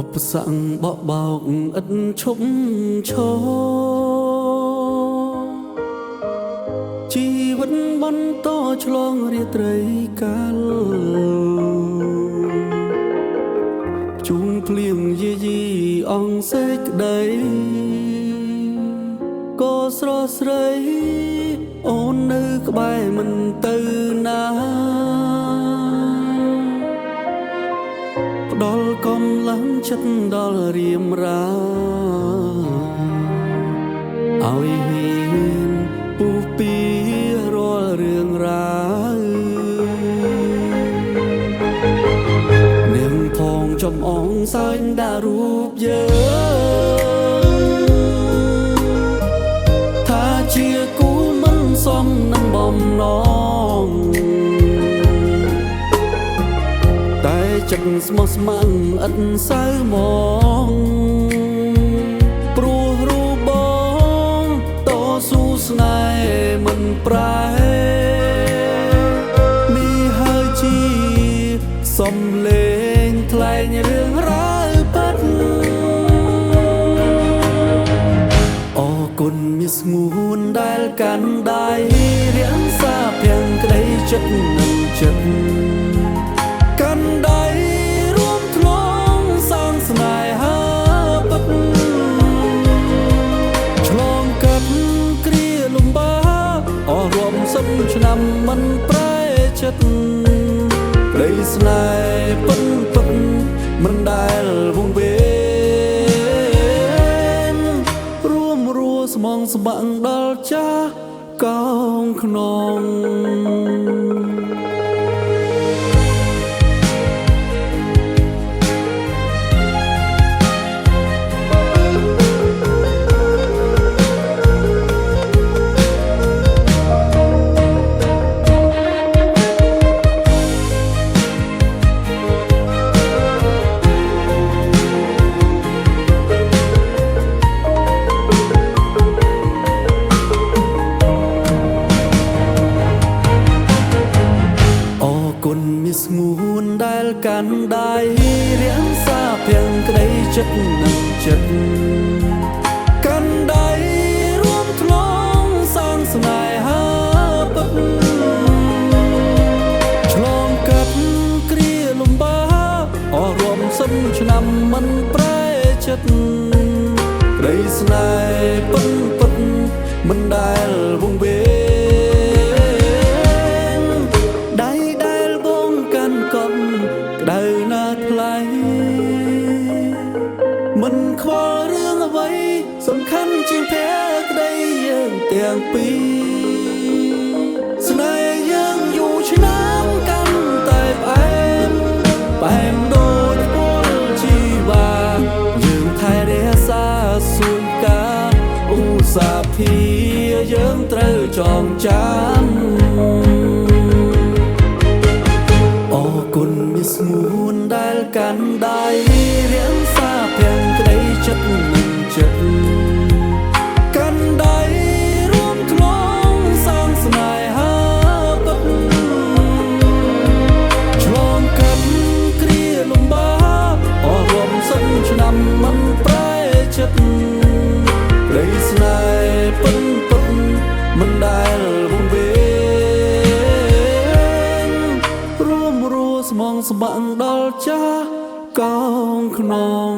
ឧបសគ្គបបោកឥតឈប់ឈរជីវិតបន្តឆ្លងរាត្រីកាលជួងភ្លៀងយាយីអងសេចក្ដីក៏ស្រស់ស្រីអូននៅក្បែរមិនទៅណាផ្ដល់កំឡើងចិត្តដល់រៀមរាឲ្យហ៊ានពុះពីរាល់រឿងរ៉ាវនាងផងចំអងសើញដារូបយើងថាជាគូមិនសមនឹងបំណងតែចិត្តស្មោះស្ម័គ្រឥតសៅមកព្រោះរូបបងតស៊ូស្នេហ៍មិនប្រែនេះហើយជាសំលេងថ្លែងរឿងរ៉ាវពិតអរគុណមាសស្ងួនដែលកាន់ដៃរាំសាភាំងក្តីចិត្តនឹងចិត្តកាន់ដៃរួមធ្លងសាងស្នេហាពិតឆ្លងកាត់គ្រាលំបាកអស់រាប់សិបឆ្នាំមិនប្រែចិត្តក្តីស្នេហ៍ពិតពិតមិនដែលវង្វេងរួមរស់ស្មងស្បាំងដល់ចាស់កោងខ្នងស្ងួនដែលកាន់ដៃរាំសាភាំងក្តីចិត្តនឹងចិត្តកាន់ដៃរួមធ្លងសាងស្នេហាពិតឆ្លងកាត់គ្រាលំបាកអស់រាប់សិបឆ្នាំមិនប្រែចិត្តក្តីស្នេហ៍ពិតពិតមិនដែលវង្វេដៅណាថ្លៃមិនខ្វល់រឿងអ្វីសំខាន់ជាងភក្តីយើងទាំងពីរស្នេហ៍យើងយូរឆ្នាំកាន់តែផ្អែមផ្អែមដូចពលជីវ៉ាយើងថែរក្សាសួនកាឧស្សាហ៍ភាយើងត្រូវចងចាំគុណមាសស្ងួនដែលកាន់ដៃរាំសាភាំងក្តីចិត្តនឹងចិត្តកាន់ដៃរួមធ្លងសាងស្នេហាពិតឆ្លងកាត់គ្រាលំបាកអស់រាប់សិបឆ្នាំមិនប្រែចិត្តក្តីស្នេហ៍ពិតពិតមិនដែលវង្វេស្មងស្បាំងដល់ចាស់កោងខ្នង